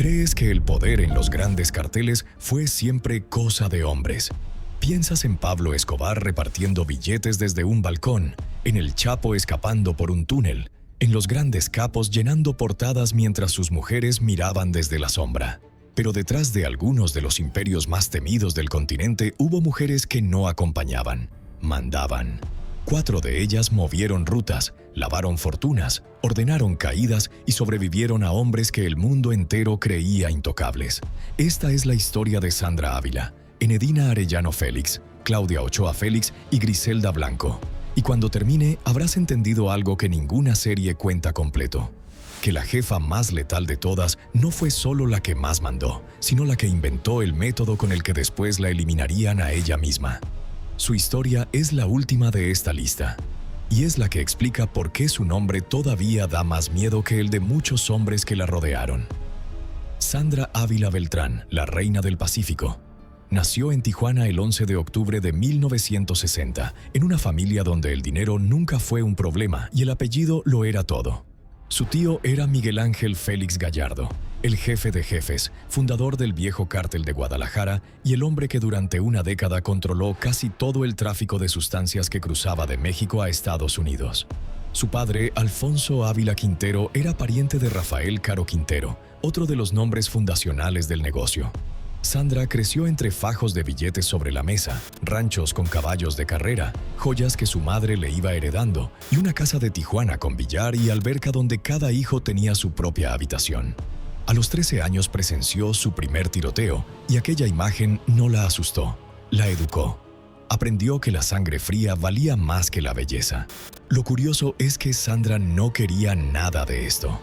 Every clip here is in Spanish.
Crees que el poder en los grandes carteles fue siempre cosa de hombres. Piensas en Pablo Escobar repartiendo billetes desde un balcón, en el Chapo escapando por un túnel, en los grandes capos llenando portadas mientras sus mujeres miraban desde la sombra. Pero detrás de algunos de los imperios más temidos del continente hubo mujeres que no acompañaban, mandaban. 4 de ellas movieron rutas, lavaron fortunas, ordenaron caídas y sobrevivieron a hombres que el mundo entero creía intocables. Esta es la historia de Sandra Ávila, Enedina Arellano Félix, Claudia Ochoa Félix y Griselda Blanco. Y cuando termine, habrás entendido algo que ninguna serie cuenta completo. Que la jefa más letal de todas no fue solo la que más mandó, sino la que inventó el método con el que después la eliminarían a ella misma. Su historia es la última de esta lista, y es la que explica por qué su nombre todavía da más miedo que el de muchos hombres que la rodearon. Sandra Ávila Beltrán, la reina del Pacífico, nació en Tijuana el 11 de octubre de 1960, en una familia donde el dinero nunca fue un problema y el apellido lo era todo. Su tío era Miguel Ángel Félix Gallardo, el jefe de jefes, fundador del viejo cártel de Guadalajara y el hombre que durante una década controló casi todo el tráfico de sustancias que cruzaba de México a Estados Unidos. Su padre, Alfonso Ávila Quintero, era pariente de Rafael Caro Quintero, otro de los nombres fundacionales del negocio. Sandra creció entre fajos de billetes sobre la mesa, ranchos con caballos de carrera, joyas que su madre le iba heredando y una casa de Tijuana con billar y alberca donde cada hijo tenía su propia habitación. A los 13 años presenció su primer tiroteo y aquella imagen no la asustó, la educó. Aprendió que la sangre fría valía más que la belleza. Lo curioso es que Sandra no quería nada de esto.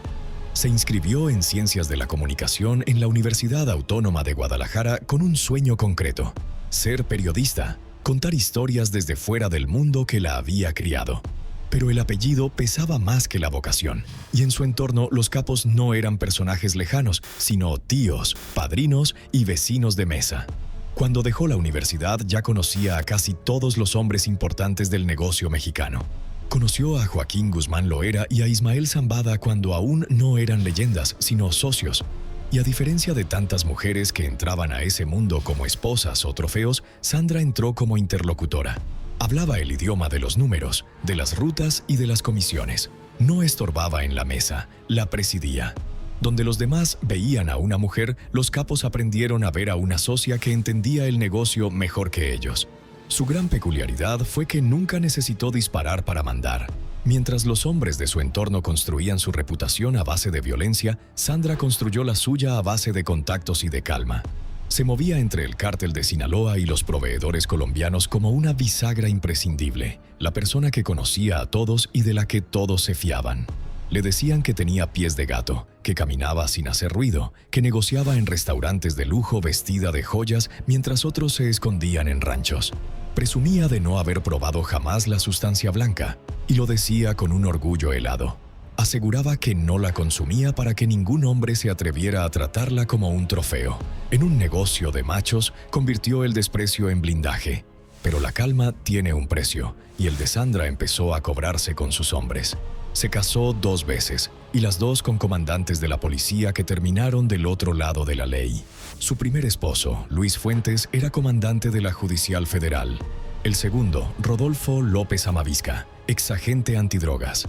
Se inscribió en Ciencias de la Comunicación en la Universidad Autónoma de Guadalajara con un sueño concreto: ser periodista, contar historias desde fuera del mundo que la había criado. Pero el apellido pesaba más que la vocación, y en su entorno los capos no eran personajes lejanos, sino tíos, padrinos y vecinos de mesa. Cuando dejó la universidad ya conocía a casi todos los hombres importantes del negocio mexicano. Conoció a Joaquín Guzmán Loera y a Ismael Zambada cuando aún no eran leyendas, sino socios. Y a diferencia de tantas mujeres que entraban a ese mundo como esposas o trofeos, Sandra entró como interlocutora. Hablaba el idioma de los números, de las rutas y de las comisiones. No estorbaba en la mesa, la presidía. Donde los demás veían a una mujer, los capos aprendieron a ver a una socia que entendía el negocio mejor que ellos. Su gran peculiaridad fue que nunca necesitó disparar para mandar. Mientras los hombres de su entorno construían su reputación a base de violencia, Sandra construyó la suya a base de contactos y de calma. Se movía entre el cártel de Sinaloa y los proveedores colombianos como una bisagra imprescindible, la persona que conocía a todos y de la que todos se fiaban. Le decían que tenía pies de gato, que caminaba sin hacer ruido, que negociaba en restaurantes de lujo vestida de joyas mientras otros se escondían en ranchos. Presumía de no haber probado jamás la sustancia blanca, y lo decía con un orgullo helado. Aseguraba que no la consumía para que ningún hombre se atreviera a tratarla como un trofeo. En un negocio de machos, convirtió el desprecio en blindaje. Pero la calma tiene un precio, y el de Sandra empezó a cobrarse con sus hombres. Se casó 2 veces, y las 2 con comandantes de la policía que terminaron del otro lado de la ley. Su primer esposo, Luis Fuentes, era comandante de la Judicial Federal. El segundo, Rodolfo López Amavisca, exagente antidrogas.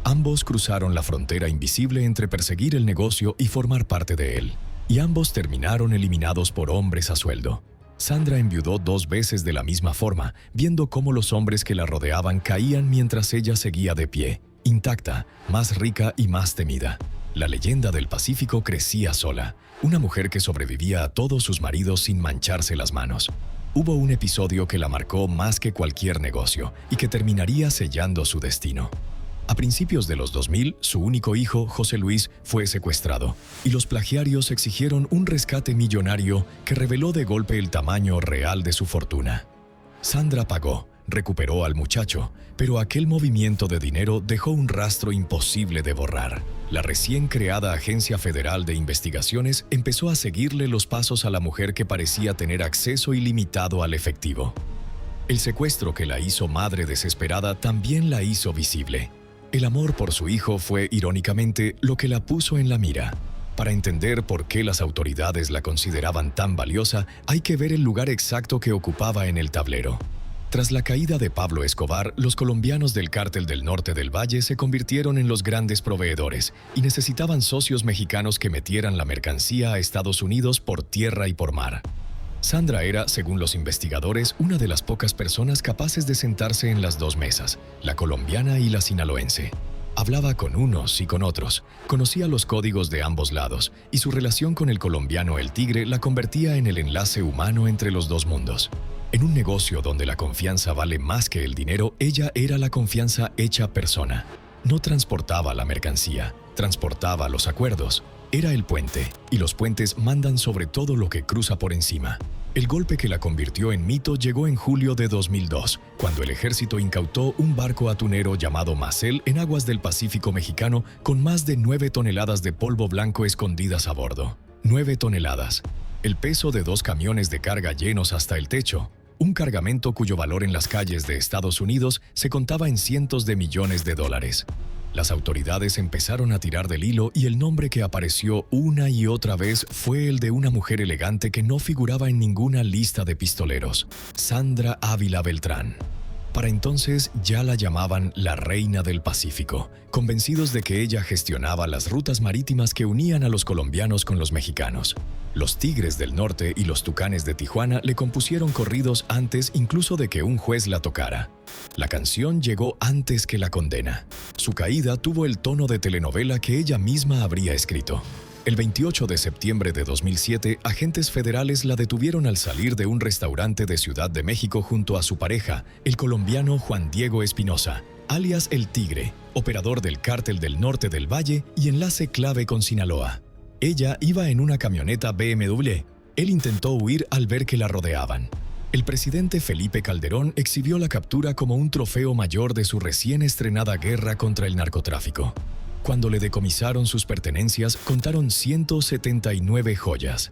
Ambos cruzaron la frontera invisible entre perseguir el negocio y formar parte de él. Y ambos terminaron eliminados por hombres a sueldo. Sandra enviudó 2 veces de la misma forma, viendo cómo los hombres que la rodeaban caían mientras ella seguía de pie, intacta, más rica y más temida. La leyenda del Pacífico crecía sola, una mujer que sobrevivía a todos sus maridos sin mancharse las manos. Hubo un episodio que la marcó más que cualquier negocio y que terminaría sellando su destino. A principios de los 2000, su único hijo, José Luis, fue secuestrado, y los plagiarios exigieron un rescate millonario que reveló de golpe el tamaño real de su fortuna. Sandra pagó, recuperó al muchacho, pero aquel movimiento de dinero dejó un rastro imposible de borrar. La recién creada Agencia Federal de Investigaciones empezó a seguirle los pasos a la mujer que parecía tener acceso ilimitado al efectivo. El secuestro que la hizo madre desesperada también la hizo visible. El amor por su hijo fue, irónicamente, lo que la puso en la mira. Para entender por qué las autoridades la consideraban tan valiosa, hay que ver el lugar exacto que ocupaba en el tablero. Tras la caída de Pablo Escobar, los colombianos del Cártel del Norte del Valle se convirtieron en los grandes proveedores y necesitaban socios mexicanos que metieran la mercancía a Estados Unidos por tierra y por mar. Sandra era, según los investigadores, una de las pocas personas capaces de sentarse en las dos mesas, la colombiana y la sinaloense. Hablaba con unos y con otros, conocía los códigos de ambos lados y su relación con el colombiano El Tigre la convertía en el enlace humano entre los dos mundos. En un negocio donde la confianza vale más que el dinero, ella era la confianza hecha persona. No transportaba la mercancía, transportaba los acuerdos. Era el puente, y los puentes mandan sobre todo lo que cruza por encima. El golpe que la convirtió en mito llegó en julio de 2002, cuando el ejército incautó un barco atunero llamado Macel en aguas del Pacífico mexicano con más de 9 toneladas de polvo blanco escondidas a bordo. 9 toneladas. El peso de 2 camiones de carga llenos hasta el techo. Un cargamento cuyo valor en las calles de Estados Unidos se contaba en cientos de millones de dólares. Las autoridades empezaron a tirar del hilo y el nombre que apareció una y otra vez fue el de una mujer elegante que no figuraba en ninguna lista de pistoleros, Sandra Ávila Beltrán. Para entonces ya la llamaban la Reina del Pacífico, convencidos de que ella gestionaba las rutas marítimas que unían a los colombianos con los mexicanos. Los Tigres del Norte y los Tucanes de Tijuana le compusieron corridos antes incluso de que un juez la tocara. La canción llegó antes que la condena. Su caída tuvo el tono de telenovela que ella misma habría escrito. El 28 de septiembre de 2007, agentes federales la detuvieron al salir de un restaurante de Ciudad de México junto a su pareja, el colombiano Juan Diego Espinosa, alias El Tigre, operador del Cártel del Norte del Valle y enlace clave con Sinaloa. Ella iba en una camioneta BMW. Él intentó huir al ver que la rodeaban. El presidente Felipe Calderón exhibió la captura como un trofeo mayor de su recién estrenada guerra contra el narcotráfico. Cuando le decomisaron sus pertenencias, contaron 179 joyas.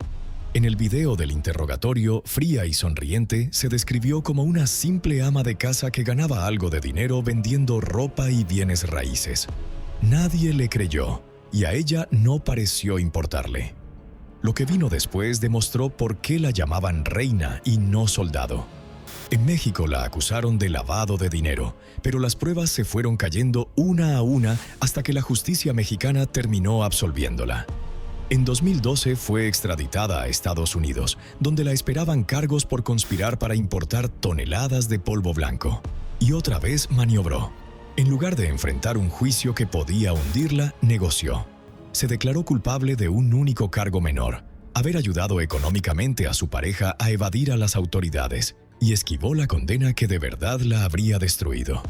En el video del interrogatorio, fría y sonriente, se describió como una simple ama de casa que ganaba algo de dinero vendiendo ropa y bienes raíces. Nadie le creyó, y a ella no pareció importarle. Lo que vino después demostró por qué la llamaban reina y no soldado. En México la acusaron de lavado de dinero, pero las pruebas se fueron cayendo una a una hasta que la justicia mexicana terminó absolviéndola. En 2012 fue extraditada a Estados Unidos, donde la esperaban cargos por conspirar para importar toneladas de polvo blanco. Y otra vez maniobró. En lugar de enfrentar un juicio que podía hundirla, negoció. Se declaró culpable de un único cargo menor, haber ayudado económicamente a su pareja a evadir a las autoridades, y esquivó la condena que de verdad la habría destruido.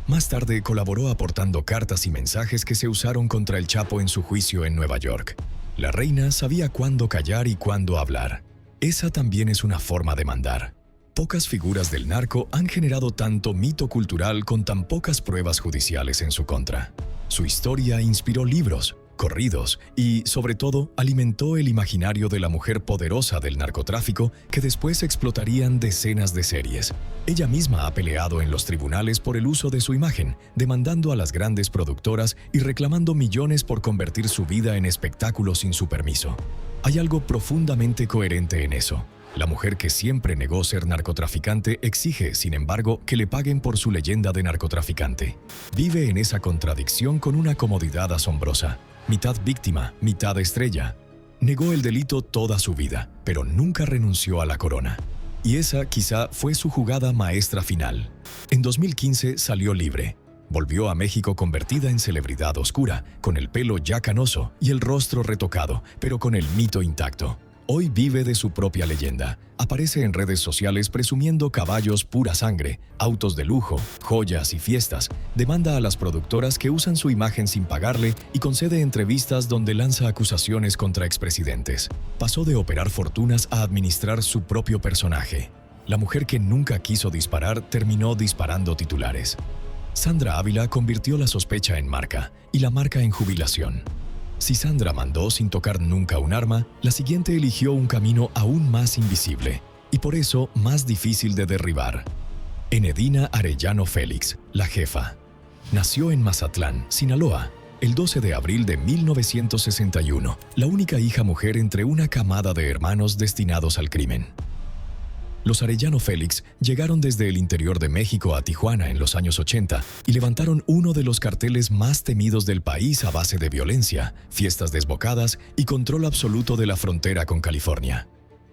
Más tarde colaboró aportando cartas y mensajes que se usaron contra el Chapo en su juicio en Nueva York. La reina sabía cuándo callar y cuándo hablar. Esa también es una forma de mandar. Pocas figuras del narco han generado tanto mito cultural con tan pocas pruebas judiciales en su contra. Su historia inspiró libros, corridos y, sobre todo, alimentó el imaginario de la mujer poderosa del narcotráfico que después explotarían decenas de series. Ella misma ha peleado en los tribunales por el uso de su imagen, demandando a las grandes productoras y reclamando millones por convertir su vida en espectáculo sin su permiso. Hay algo profundamente coherente en eso. La mujer que siempre negó ser narcotraficante exige, sin embargo, que le paguen por su leyenda de narcotraficante. Vive en esa contradicción con una comodidad asombrosa. Mitad víctima, mitad estrella. Negó el delito toda su vida, pero nunca renunció a la corona. Y esa quizá fue su jugada maestra final. En 2015 salió libre. Volvió a México convertida en celebridad oscura, con el pelo ya canoso y el rostro retocado, pero con el mito intacto. Hoy vive de su propia leyenda. Aparece en redes sociales presumiendo caballos pura sangre, autos de lujo, joyas y fiestas. Demanda a las productoras que usan su imagen sin pagarle y concede entrevistas donde lanza acusaciones contra expresidentes. Pasó de operar fortunas a administrar su propio personaje. La mujer que nunca quiso disparar terminó disparando titulares. Sandra Ávila convirtió la sospecha en marca y la marca en jubilación. Si Sandra mandó sin tocar nunca un arma, la siguiente eligió un camino aún más invisible y por eso más difícil de derribar. Enedina Arellano Félix, la jefa. Nació en Mazatlán, Sinaloa. El 12 de abril de 1961, la única hija mujer entre una camada de hermanos destinados al crimen. Los Arellano Félix llegaron desde el interior de México a Tijuana en los años 80 y levantaron uno de los carteles más temidos del país a base de violencia, fiestas desbocadas y control absoluto de la frontera con California.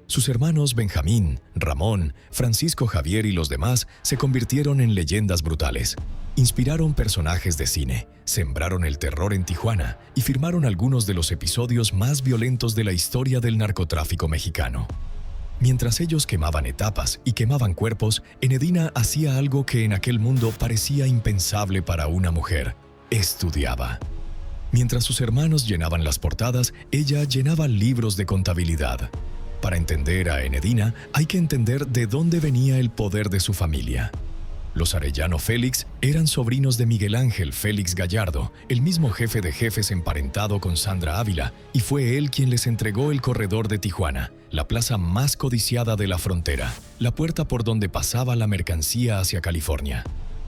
Sus hermanos Benjamín, Ramón, Francisco Javier y los demás se convirtieron en leyendas brutales. Inspiraron personajes de cine, sembraron el terror en Tijuana y firmaron algunos de los episodios más violentos de la historia del narcotráfico mexicano. Mientras ellos quemaban etapas y quemaban cuerpos, Enedina hacía algo que en aquel mundo parecía impensable para una mujer: estudiaba. Mientras sus hermanos llenaban las portadas, ella llenaba libros de contabilidad. Para entender a Enedina, hay que entender de dónde venía el poder de su familia. Los Arellano Félix eran sobrinos de Miguel Ángel Félix Gallardo, el mismo jefe de jefes emparentado con Sandra Ávila, y fue él quien les entregó el corredor de Tijuana, la plaza más codiciada de la frontera, la puerta por donde pasaba la mercancía hacia California.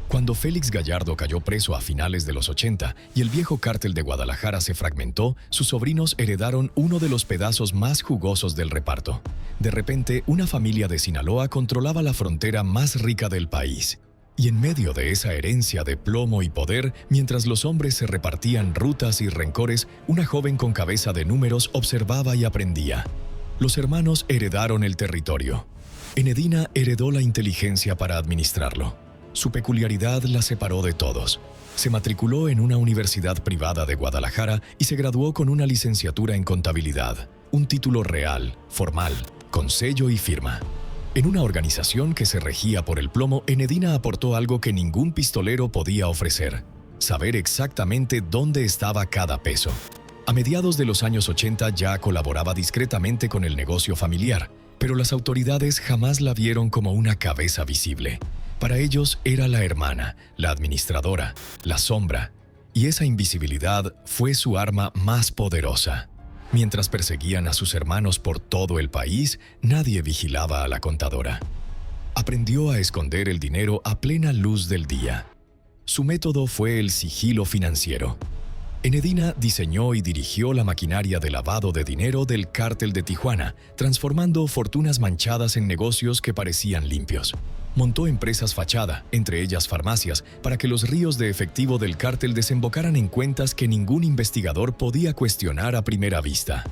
Cuando Félix Gallardo cayó preso a finales de los 80 y el viejo cártel de Guadalajara se fragmentó, sus sobrinos heredaron uno de los pedazos más jugosos del reparto. De repente, una familia de Sinaloa controlaba la frontera más rica del país. Y en medio de esa herencia de plomo y poder, mientras los hombres se repartían rutas y rencores, una joven con cabeza de números observaba y aprendía. Los hermanos heredaron el territorio. Enedina heredó la inteligencia para administrarlo. Su peculiaridad la separó de todos. Se matriculó en una universidad privada de Guadalajara y se graduó con una licenciatura en contabilidad, un título real, formal, con sello y firma. En una organización que se regía por el plomo, Enedina aportó algo que ningún pistolero podía ofrecer: saber exactamente dónde estaba cada peso. A mediados de los años 80 ya colaboraba discretamente con el negocio familiar, pero las autoridades jamás la vieron como una cabeza visible. Para ellos era la hermana, la administradora, la sombra, y esa invisibilidad fue su arma más poderosa. Mientras perseguían a sus hermanos por todo el país, nadie vigilaba a la contadora. Aprendió a esconder el dinero a plena luz del día. Su método fue el sigilo financiero. Enedina diseñó y dirigió la maquinaria de lavado de dinero del cártel de Tijuana, transformando fortunas manchadas en negocios que parecían limpios. Montó empresas fachada, entre ellas farmacias, para que los ríos de efectivo del cártel desembocaran en cuentas que ningún investigador podía cuestionar a primera vista.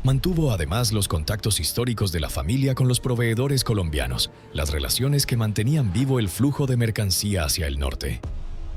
Mantuvo además los contactos históricos de la familia con los proveedores colombianos, las relaciones que mantenían vivo el flujo de mercancía hacia el norte.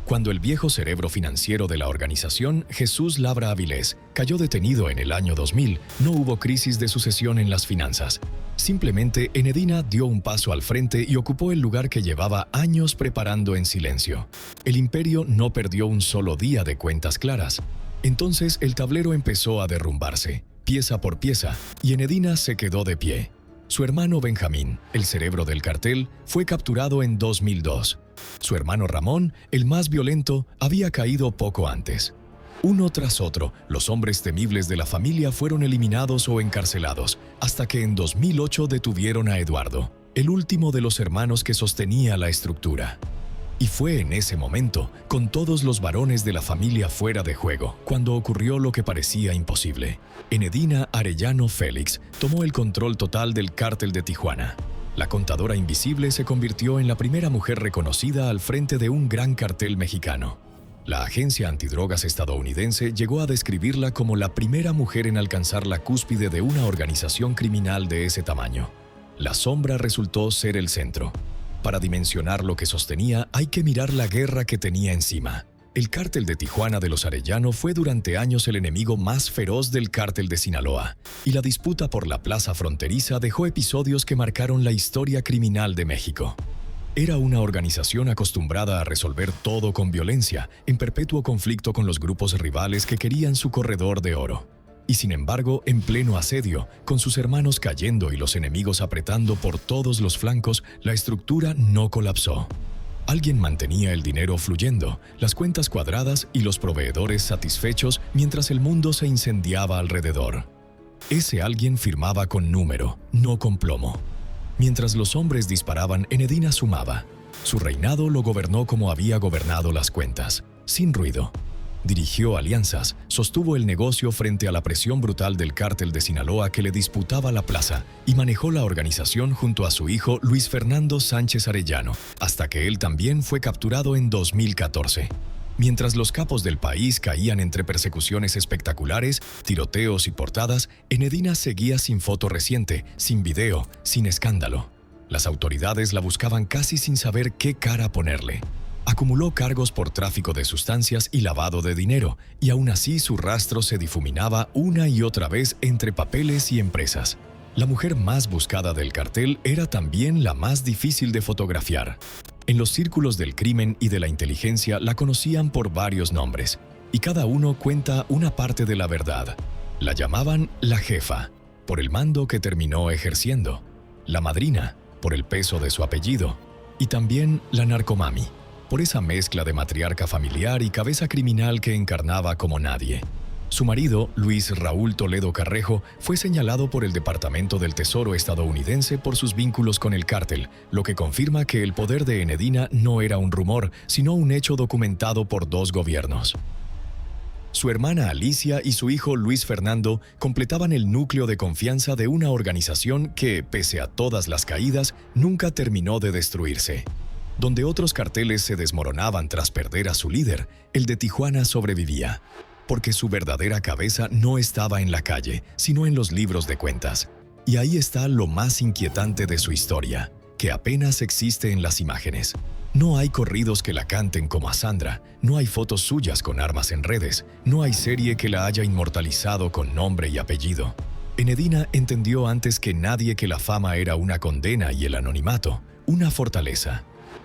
Cuando el viejo cerebro financiero de la organización, Jesús Labra Avilés, cayó detenido en el año 2000, no hubo crisis de sucesión en las finanzas. Simplemente, Enedina dio un paso al frente y ocupó el lugar que llevaba años preparando en silencio. El imperio no perdió un solo día de cuentas claras. Entonces, el tablero empezó a derrumbarse, pieza por pieza, y Enedina se quedó de pie. Su hermano Benjamín, el cerebro del cartel, fue capturado en 2002. Su hermano Ramón, el más violento, había caído poco antes. Uno tras otro, los hombres temibles de la familia fueron eliminados o encarcelados, hasta que en 2008 detuvieron a Eduardo, el último de los hermanos que sostenía la estructura. Y fue en ese momento, con todos los varones de la familia fuera de juego, cuando ocurrió lo que parecía imposible. Enedina Arellano Félix tomó el control total del cártel de Tijuana. La contadora invisible se convirtió en la primera mujer reconocida al frente de un gran cartel mexicano. La agencia antidrogas estadounidense llegó a describirla como la primera mujer en alcanzar la cúspide de una organización criminal de ese tamaño. La sombra resultó ser el centro. Para dimensionar lo que sostenía, hay que mirar la guerra que tenía encima. El cártel de Tijuana de los Arellano fue durante años el enemigo más feroz del cártel de Sinaloa, y la disputa por la plaza fronteriza dejó episodios que marcaron la historia criminal de México. Era una organización acostumbrada a resolver todo con violencia, en perpetuo conflicto con los grupos rivales que querían su corredor de oro. Y sin embargo, en pleno asedio, con sus hermanos cayendo y los enemigos apretando por todos los flancos, la estructura no colapsó. Alguien mantenía el dinero fluyendo, las cuentas cuadradas y los proveedores satisfechos mientras el mundo se incendiaba alrededor. Ese alguien firmaba con número, no con plomo. Mientras los hombres disparaban, Enedina sumaba. Su reinado lo gobernó como había gobernado las cuentas, sin ruido. Dirigió alianzas, sostuvo el negocio frente a la presión brutal del cártel de Sinaloa que le disputaba la plaza y manejó la organización junto a su hijo Luis Fernando Sánchez Arellano, hasta que él también fue capturado en 2014. Mientras los capos del país caían entre persecuciones espectaculares, tiroteos y portadas, Enedina seguía sin foto reciente, sin video, sin escándalo. Las autoridades la buscaban casi sin saber qué cara ponerle. Acumuló cargos por tráfico de sustancias y lavado de dinero, y aún así su rastro se difuminaba una y otra vez entre papeles y empresas. La mujer más buscada del cartel era también la más difícil de fotografiar. En los círculos del crimen y de la inteligencia la conocían por varios nombres, y cada uno cuenta una parte de la verdad. La llamaban la jefa, por el mando que terminó ejerciendo, la madrina, por el peso de su apellido, y también la narcomami, por esa mezcla de matriarca familiar y cabeza criminal que encarnaba como nadie. Su marido, Luis Raúl Toledo Carrejo, fue señalado por el Departamento del Tesoro estadounidense por sus vínculos con el cártel, lo que confirma que el poder de Enedina no era un rumor, sino un hecho documentado por dos gobiernos. Su hermana Alicia y su hijo Luis Fernando completaban el núcleo de confianza de una organización que, pese a todas las caídas, nunca terminó de destruirse. Donde otros carteles se desmoronaban tras perder a su líder, el de Tijuana sobrevivía, porque su verdadera cabeza no estaba en la calle, sino en los libros de cuentas. Y ahí está lo más inquietante de su historia, que apenas existe en las imágenes. No hay corridos que la canten como a Sandra, no hay fotos suyas con armas en redes, no hay serie que la haya inmortalizado con nombre y apellido. Enedina entendió antes que nadie que la fama era una condena y el anonimato, una fortaleza.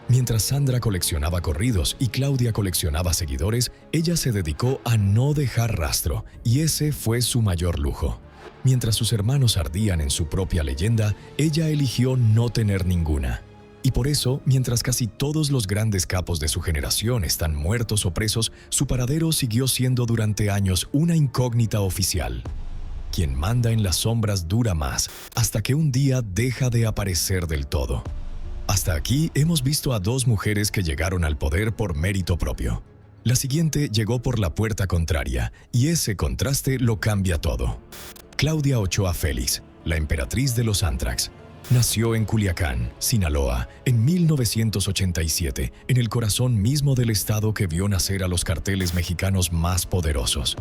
Mientras Sandra coleccionaba corridos y Claudia coleccionaba seguidores, ella se dedicó a no dejar rastro, y ese fue su mayor lujo. Mientras sus hermanos ardían en su propia leyenda, ella eligió no tener ninguna. Y por eso, mientras casi todos los grandes capos de su generación están muertos o presos, su paradero siguió siendo durante años una incógnita oficial. Quien manda en las sombras dura más, hasta que un día deja de aparecer del todo. Hasta aquí hemos visto a dos mujeres que llegaron al poder por mérito propio. La siguiente llegó por la puerta contraria, y ese contraste lo cambia todo. Claudia Ochoa Félix, la emperatriz de los Antrax, nació en Culiacán, Sinaloa, en 1987, en el corazón mismo del estado que vio nacer a los carteles mexicanos más poderosos.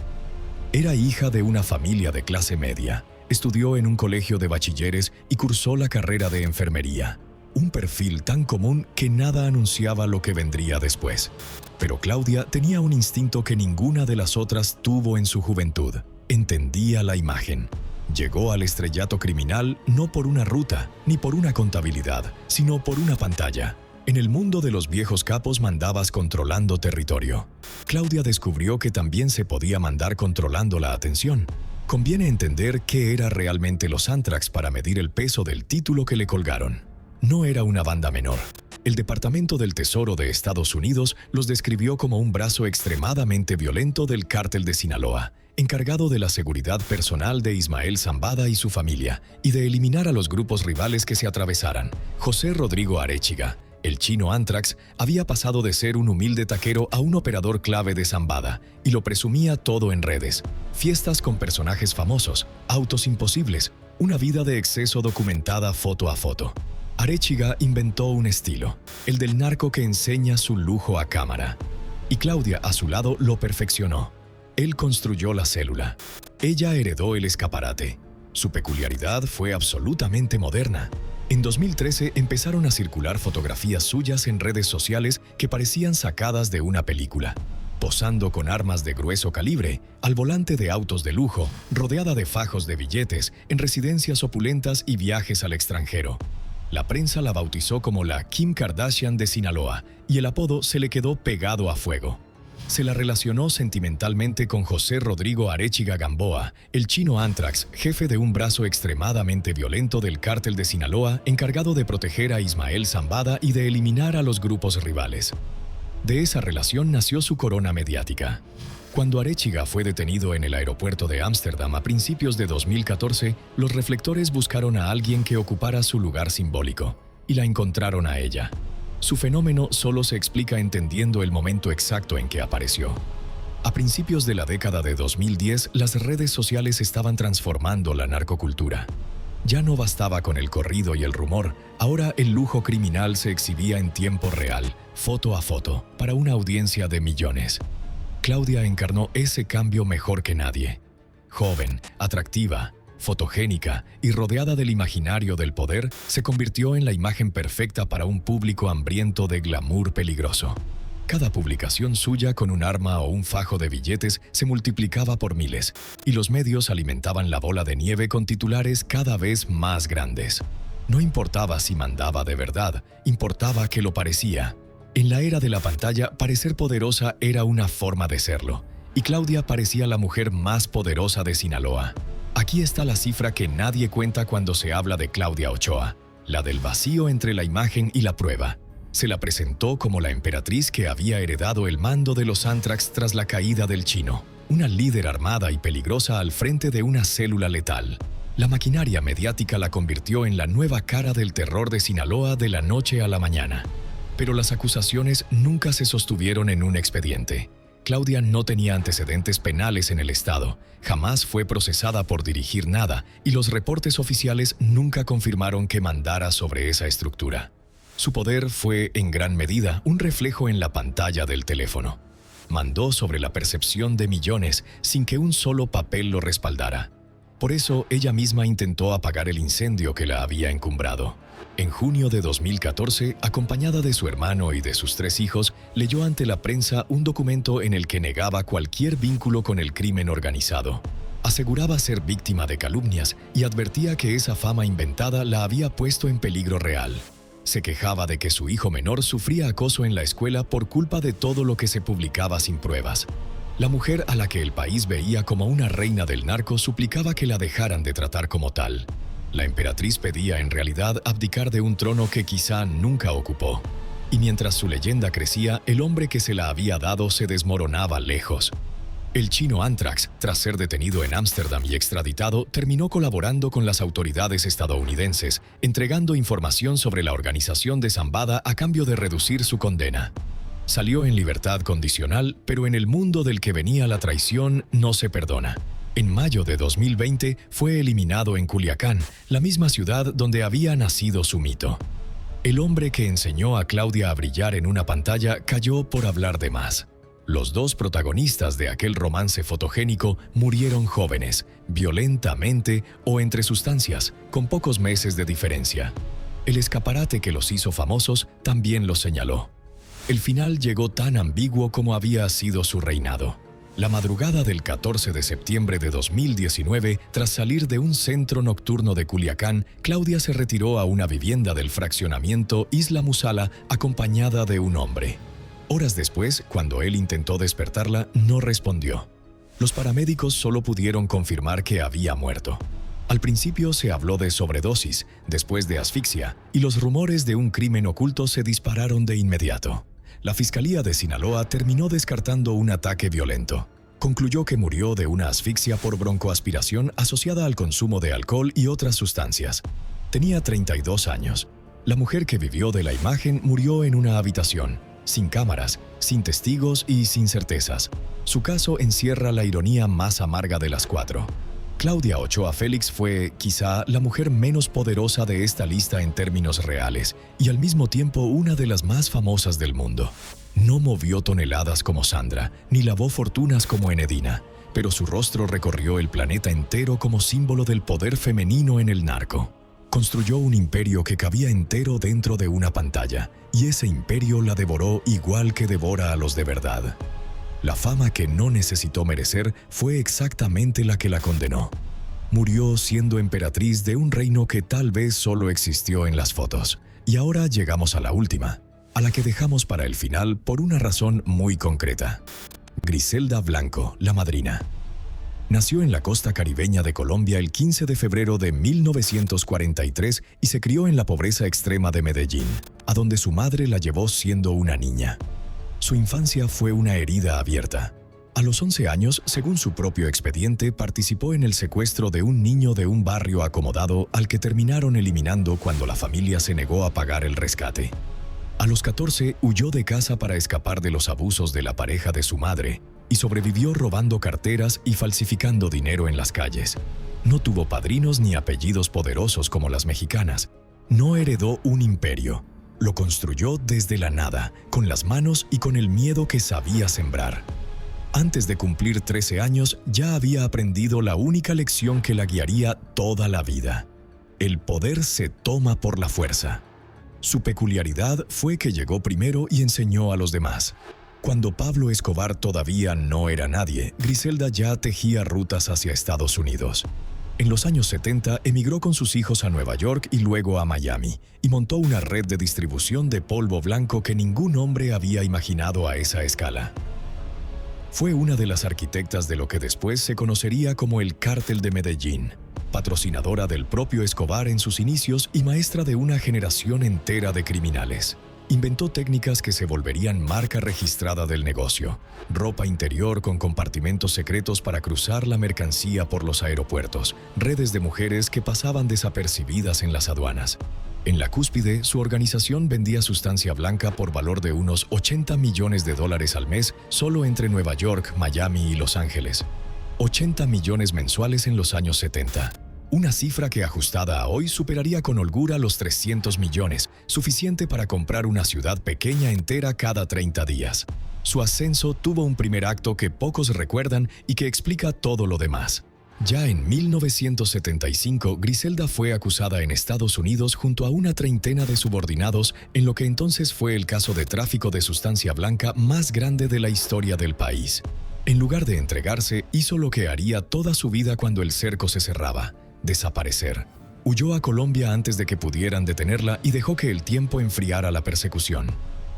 Era hija de una familia de clase media, estudió en un colegio de bachilleres y cursó la carrera de enfermería. Un perfil tan común que nada anunciaba lo que vendría después. Pero Claudia tenía un instinto que ninguna de las otras tuvo en su juventud. Entendía la imagen. Llegó al estrellato criminal no por una ruta, ni por una contabilidad, sino por una pantalla. En el mundo de los viejos capos mandabas controlando territorio. Claudia descubrió que también se podía mandar controlando la atención. Conviene entender qué era realmente los Antrax para medir el peso del título que le colgaron. No era una banda menor. El Departamento del Tesoro de Estados Unidos los describió como un brazo extremadamente violento del cártel de Sinaloa, encargado de la seguridad personal de Ismael Zambada y su familia, y de eliminar a los grupos rivales que se atravesaran. José Rodrigo Arechiga, el chino Antrax, había pasado de ser un humilde taquero a un operador clave de Zambada, y lo presumía todo en redes. Fiestas con personajes famosos, autos imposibles, una vida de exceso documentada foto a foto. Arechiga inventó un estilo, el del narco que enseña su lujo a cámara. Y Claudia, a su lado, lo perfeccionó. Él construyó la célula. Ella heredó el escaparate. Su peculiaridad fue absolutamente moderna. En 2013 empezaron a circular fotografías suyas en redes sociales que parecían sacadas de una película. Posando con armas de grueso calibre, al volante de autos de lujo, rodeada de fajos de billetes, en residencias opulentas y viajes al extranjero. La prensa la bautizó como la Kim Kardashian de Sinaloa, y el apodo se le quedó pegado a fuego. Se la relacionó sentimentalmente con José Rodrigo Arechiga Gamboa, el chino Antrax, jefe de un brazo extremadamente violento del cártel de Sinaloa, encargado de proteger a Ismael Zambada y de eliminar a los grupos rivales. De esa relación nació su corona mediática. Cuando Arechiga fue detenido en el aeropuerto de Ámsterdam a principios de 2014, los reflectores buscaron a alguien que ocupara su lugar simbólico, y la encontraron a ella. Su fenómeno solo se explica entendiendo el momento exacto en que apareció. A principios de la década de 2010, las redes sociales estaban transformando la narcocultura. Ya no bastaba con el corrido y el rumor, ahora el lujo criminal se exhibía en tiempo real, foto a foto, para una audiencia de millones. Claudia encarnó ese cambio mejor que nadie. Joven, atractiva, fotogénica y rodeada del imaginario del poder, se convirtió en la imagen perfecta para un público hambriento de glamour peligroso. Cada publicación suya con un arma o un fajo de billetes se multiplicaba por miles, y los medios alimentaban la bola de nieve con titulares cada vez más grandes. No importaba si mandaba de verdad, importaba que lo parecía. En la era de la pantalla, parecer poderosa era una forma de serlo, y Claudia parecía la mujer más poderosa de Sinaloa. Aquí está la cifra que nadie cuenta cuando se habla de Claudia Ochoa, la del vacío entre la imagen y la prueba. Se la presentó como la emperatriz que había heredado el mando de los Antrax tras la caída del Chino, una líder armada y peligrosa al frente de una célula letal. La maquinaria mediática la convirtió en la nueva cara del terror de Sinaloa de la noche a la mañana. Pero las acusaciones nunca se sostuvieron en un expediente. Claudia no tenía antecedentes penales en el estado, jamás fue procesada por dirigir nada y los reportes oficiales nunca confirmaron que mandara sobre esa estructura. Su poder fue, en gran medida, un reflejo en la pantalla del teléfono. Mandó sobre la percepción de millones sin que un solo papel lo respaldara. Por eso, ella misma intentó apagar el incendio que la había encumbrado. En junio de 2014, acompañada de su hermano y de sus 3 hijos, leyó ante la prensa un documento en el que negaba cualquier vínculo con el crimen organizado. Aseguraba ser víctima de calumnias y advertía que esa fama inventada la había puesto en peligro real. Se quejaba de que su hijo menor sufría acoso en la escuela por culpa de todo lo que se publicaba sin pruebas. La mujer a la que el país veía como una reina del narco suplicaba que la dejaran de tratar como tal. La emperatriz pedía en realidad abdicar de un trono que quizá nunca ocupó. Y mientras su leyenda crecía, el hombre que se la había dado se desmoronaba lejos. El chino Antrax, tras ser detenido en Ámsterdam y extraditado, terminó colaborando con las autoridades estadounidenses, entregando información sobre la organización de Zambada a cambio de reducir su condena. Salió en libertad condicional, pero en el mundo del que venía la traición no se perdona. En mayo de 2020 fue eliminado en Culiacán, la misma ciudad donde había nacido su mito. El hombre que enseñó a Claudia a brillar en una pantalla cayó por hablar de más. Los 2 protagonistas de aquel romance fotogénico murieron jóvenes, violentamente o entre sustancias, con pocos meses de diferencia. El escaparate que los hizo famosos también los señaló. El final llegó tan ambiguo como había sido su reinado. La madrugada del 14 de septiembre de 2019, tras salir de un centro nocturno de Culiacán, Claudia se retiró a una vivienda del fraccionamiento Isla Musala acompañada de un hombre. Horas después, cuando él intentó despertarla, no respondió. Los paramédicos solo pudieron confirmar que había muerto. Al principio se habló de sobredosis, después de asfixia, y los rumores de un crimen oculto se dispararon de inmediato. La Fiscalía de Sinaloa terminó descartando un ataque violento. Concluyó que murió de una asfixia por broncoaspiración asociada al consumo de alcohol y otras sustancias. Tenía 32 años. La mujer que vivió de la imagen murió en una habitación, sin cámaras, sin testigos y sin certezas. Su caso encierra la ironía más amarga de las 4. Claudia Ochoa Félix fue, quizá, la mujer menos poderosa de esta lista en términos reales y al mismo tiempo una de las más famosas del mundo. No movió toneladas como Sandra, ni lavó fortunas como Enedina, pero su rostro recorrió el planeta entero como símbolo del poder femenino en el narco. Construyó un imperio que cabía entero dentro de una pantalla, y ese imperio la devoró igual que devora a los de verdad. La fama que no necesitó merecer fue exactamente la que la condenó. Murió siendo emperatriz de un reino que tal vez solo existió en las fotos. Y ahora llegamos a la última, a la que dejamos para el final por una razón muy concreta. Griselda Blanco, la madrina. Nació en la costa caribeña de Colombia el 15 de febrero de 1943 y se crió en la pobreza extrema de Medellín, a donde su madre la llevó siendo una niña. Su infancia fue una herida abierta. A los 11 años, según su propio expediente, participó en el secuestro de un niño de un barrio acomodado al que terminaron eliminando cuando la familia se negó a pagar el rescate. A los 14, huyó de casa para escapar de los abusos de la pareja de su madre, y sobrevivió robando carteras y falsificando dinero en las calles. No tuvo padrinos ni apellidos poderosos como las mexicanas. No heredó un imperio. Lo construyó desde la nada, con las manos y con el miedo que sabía sembrar. Antes de cumplir 13 años, ya había aprendido la única lección que la guiaría toda la vida. El poder se toma por la fuerza. Su peculiaridad fue que llegó primero y enseñó a los demás. Cuando Pablo Escobar todavía no era nadie, Griselda ya tejía rutas hacia Estados Unidos. En los años 70 emigró con sus hijos a Nueva York y luego a Miami, y montó una red de distribución de polvo blanco que ningún hombre había imaginado a esa escala. Fue una de las arquitectas de lo que después se conocería como el Cártel de Medellín, patrocinadora del propio Escobar en sus inicios y maestra de una generación entera de criminales. Inventó técnicas que se volverían marca registrada del negocio: ropa interior con compartimentos secretos para cruzar la mercancía por los aeropuertos, redes de mujeres que pasaban desapercibidas en las aduanas. En la cúspide, su organización vendía sustancia blanca por valor de unos $80 millones al mes solo entre Nueva York, Miami y Los Ángeles. 80 millones mensuales en los años 70. Una cifra que ajustada a hoy superaría con holgura los 300 millones, suficiente para comprar una ciudad pequeña entera cada 30 días. Su ascenso tuvo un primer acto que pocos recuerdan y que explica todo lo demás. Ya en 1975, Griselda fue acusada en Estados Unidos junto a una treintena de subordinados en lo que entonces fue el caso de tráfico de sustancia blanca más grande de la historia del país. En lugar de entregarse, hizo lo que haría toda su vida cuando el cerco se cerraba: desaparecer. Huyó a Colombia antes de que pudieran detenerla y dejó que el tiempo enfriara la persecución.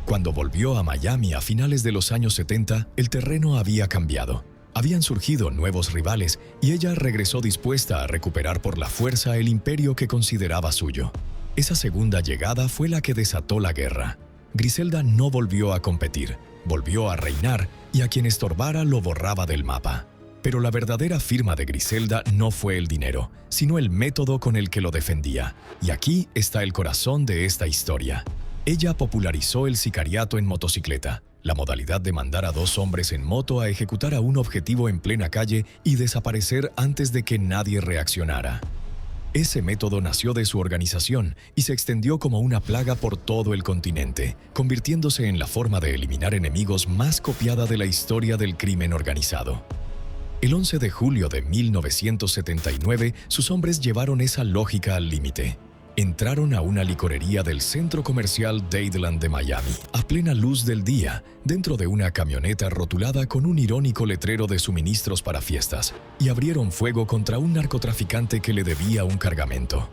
Cuando volvió a Miami a finales de los años 70, el terreno había cambiado. Habían surgido nuevos rivales y ella regresó dispuesta a recuperar por la fuerza el imperio que consideraba suyo. Esa segunda llegada fue la que desató la guerra. Griselda no volvió a competir, volvió a reinar, y a quien estorbara lo borraba del mapa. Pero la verdadera firma de Griselda no fue el dinero, sino el método con el que lo defendía. Y aquí está el corazón de esta historia. Ella popularizó el sicariato en motocicleta, la modalidad de mandar a dos hombres en moto a ejecutar a un objetivo en plena calle y desaparecer antes de que nadie reaccionara. Ese método nació de su organización y se extendió como una plaga por todo el continente, convirtiéndose en la forma de eliminar enemigos más copiada de la historia del crimen organizado. El 11 de julio de 1979, sus hombres llevaron esa lógica al límite. Entraron a una licorería del centro comercial Dadeland de Miami, a plena luz del día, dentro de una camioneta rotulada con un irónico letrero de suministros para fiestas, y abrieron fuego contra un narcotraficante que le debía un cargamento.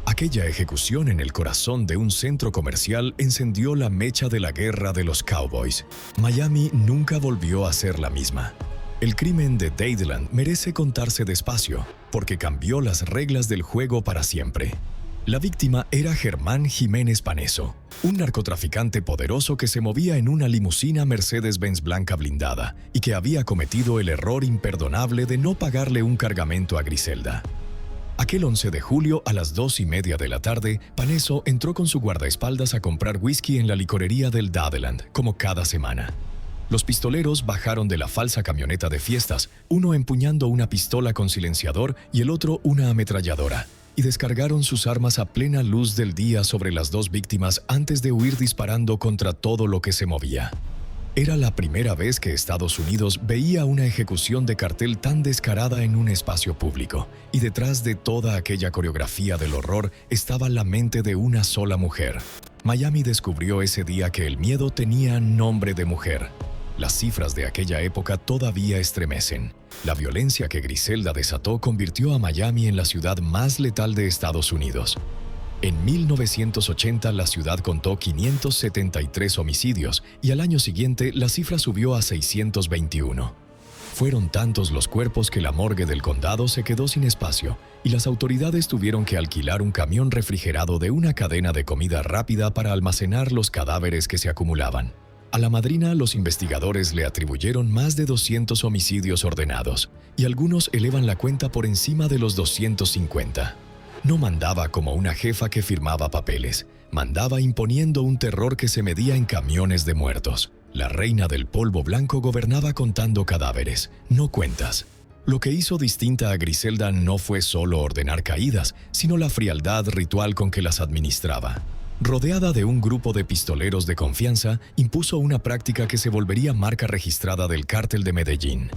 Aquella ejecución en el corazón de un centro comercial encendió la mecha de la guerra de los cowboys. Miami nunca volvió a ser la misma. El crimen de Dadeland merece contarse despacio, porque cambió las reglas del juego para siempre. La víctima era Germán Jiménez Paneso, un narcotraficante poderoso que se movía en una limusina Mercedes-Benz blanca blindada y que había cometido el error imperdonable de no pagarle un cargamento a Griselda. Aquel 11 de julio a las 2:30 de la tarde, Paneso entró con su guardaespaldas a comprar whisky en la licorería del Dadeland, como cada semana. Los pistoleros bajaron de la falsa camioneta de fiestas, uno empuñando una pistola con silenciador y el otro una ametralladora, y descargaron sus armas a plena luz del día sobre las dos víctimas antes de huir disparando contra todo lo que se movía. Era la primera vez que Estados Unidos veía una ejecución de cartel tan descarada en un espacio público, y detrás de toda aquella coreografía del horror estaba la mente de una sola mujer. Miami descubrió ese día que el miedo tenía nombre de mujer. Las cifras de aquella época todavía estremecen. La violencia que Griselda desató convirtió a Miami en la ciudad más letal de Estados Unidos. En 1980 la ciudad contó 573 homicidios y al año siguiente la cifra subió a 621. Fueron tantos los cuerpos que la morgue del condado se quedó sin espacio y las autoridades tuvieron que alquilar un camión refrigerado de una cadena de comida rápida para almacenar los cadáveres que se acumulaban. A la madrina los investigadores le atribuyeron más de 200 homicidios ordenados, y algunos elevan la cuenta por encima de los 250. No mandaba como una jefa que firmaba papeles, mandaba imponiendo un terror que se medía en camiones de muertos. La reina del polvo blanco gobernaba contando cadáveres, no cuentas. Lo que hizo distinta a Griselda no fue solo ordenar caídas, sino la frialdad ritual con que las administraba. Rodeada de un grupo de pistoleros de confianza, impuso una práctica que se volvería marca registrada del cártel de Medellín: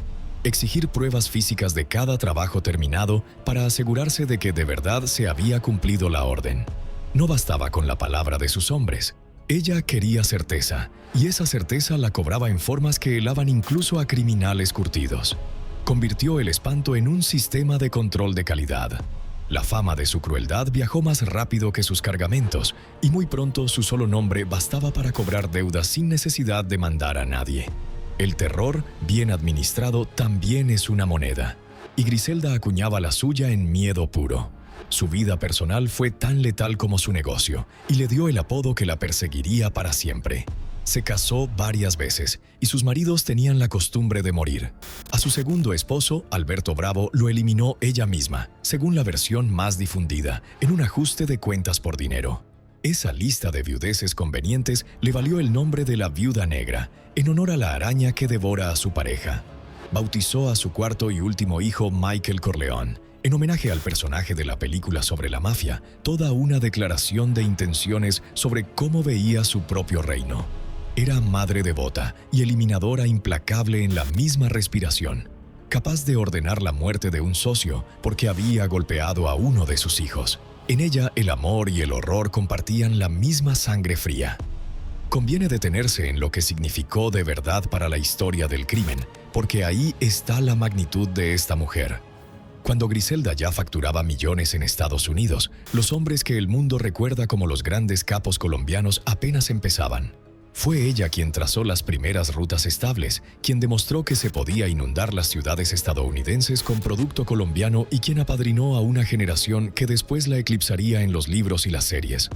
exigir pruebas físicas de cada trabajo terminado para asegurarse de que de verdad se había cumplido la orden. No bastaba con la palabra de sus hombres. Ella quería certeza, y esa certeza la cobraba en formas que helaban incluso a criminales curtidos. Convirtió el espanto en un sistema de control de calidad. La fama de su crueldad viajó más rápido que sus cargamentos, y muy pronto su solo nombre bastaba para cobrar deudas sin necesidad de mandar a nadie. El terror, bien administrado, también es una moneda, y Griselda acuñaba la suya en miedo puro. Su vida personal fue tan letal como su negocio, y le dio el apodo que la perseguiría para siempre. Se casó varias veces, y sus maridos tenían la costumbre de morir. A su segundo esposo, Alberto Bravo, lo eliminó ella misma, según la versión más difundida, en un ajuste de cuentas por dinero. Esa lista de viudeces convenientes le valió el nombre de la Viuda Negra, en honor a la araña que devora a su pareja. Bautizó a su cuarto y último hijo Michael Corleone, en homenaje al personaje de la película sobre la mafia, toda una declaración de intenciones sobre cómo veía su propio reino. Era madre devota y eliminadora implacable en la misma respiración, capaz de ordenar la muerte de un socio porque había golpeado a uno de sus hijos. En ella el amor y el horror compartían la misma sangre fría. Conviene detenerse en lo que significó de verdad para la historia del crimen, porque ahí está la magnitud de esta mujer. Cuando Griselda ya facturaba millones en Estados Unidos, los hombres que el mundo recuerda como los grandes capos colombianos apenas empezaban. Fue ella quien trazó las primeras rutas estables, quien demostró que se podía inundar las ciudades estadounidenses con producto colombiano y quien apadrinó a una generación que después la eclipsaría en los libros y las series.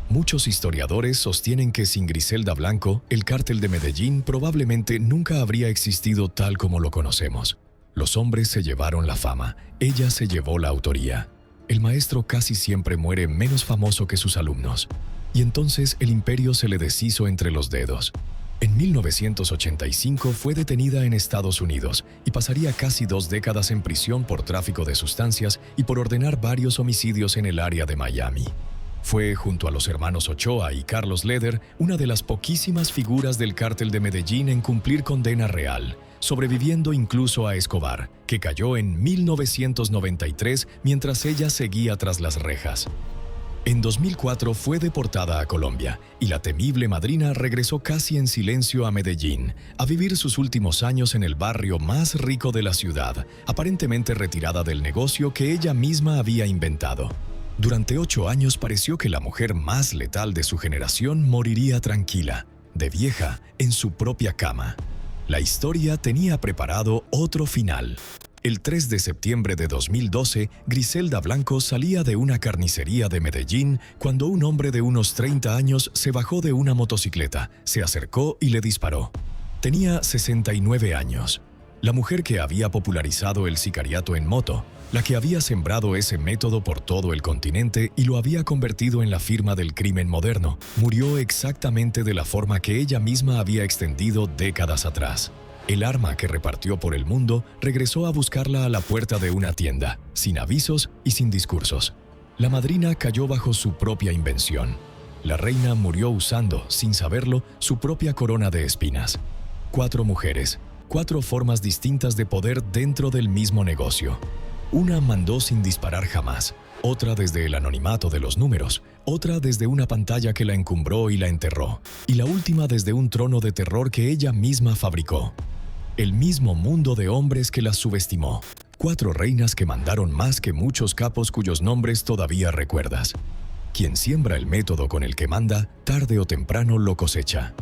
Muchos historiadores sostienen que sin Griselda Blanco, el cártel de Medellín probablemente nunca habría existido tal como lo conocemos. Los hombres se llevaron la fama, ella se llevó la autoría. El maestro casi siempre muere menos famoso que sus alumnos. Y entonces el imperio se le deshizo entre los dedos. En 1985 fue detenida en Estados Unidos y pasaría casi 2 décadas en prisión por tráfico de sustancias y por ordenar varios homicidios en el área de Miami. Fue, junto a los hermanos Ochoa y Carlos Leder, una de las poquísimas figuras del cártel de Medellín en cumplir condena real, sobreviviendo incluso a Escobar, que cayó en 1993 mientras ella seguía tras las rejas. En 2004 fue deportada a Colombia y la temible madrina regresó casi en silencio a Medellín, a vivir sus últimos años en el barrio más rico de la ciudad, aparentemente retirada del negocio que ella misma había inventado. Durante 8 años pareció que la mujer más letal de su generación moriría tranquila, de vieja, en su propia cama. La historia tenía preparado otro final. El 3 de septiembre de 2012, Griselda Blanco salía de una carnicería de Medellín cuando un hombre de unos 30 años se bajó de una motocicleta, se acercó y le disparó. Tenía 69 años. La mujer que había popularizado el sicariato en moto, la que había sembrado ese método por todo el continente y lo había convertido en la firma del crimen moderno, murió exactamente de la forma que ella misma había extendido décadas atrás. El arma que repartió por el mundo regresó a buscarla a la puerta de una tienda, sin avisos y sin discursos. La madrina cayó bajo su propia invención. La reina murió usando, sin saberlo, su propia corona de espinas. 4 mujeres, 4 formas distintas de poder dentro del mismo negocio. Una mandó sin disparar jamás, otra desde el anonimato de los números, otra desde una pantalla que la encumbró y la enterró, y la última desde un trono de terror que ella misma fabricó. El mismo mundo de hombres que las subestimó. 4 reinas que mandaron más que muchos capos cuyos nombres todavía recuerdas. Quien siembra el método con el que manda, tarde o temprano lo cosecha.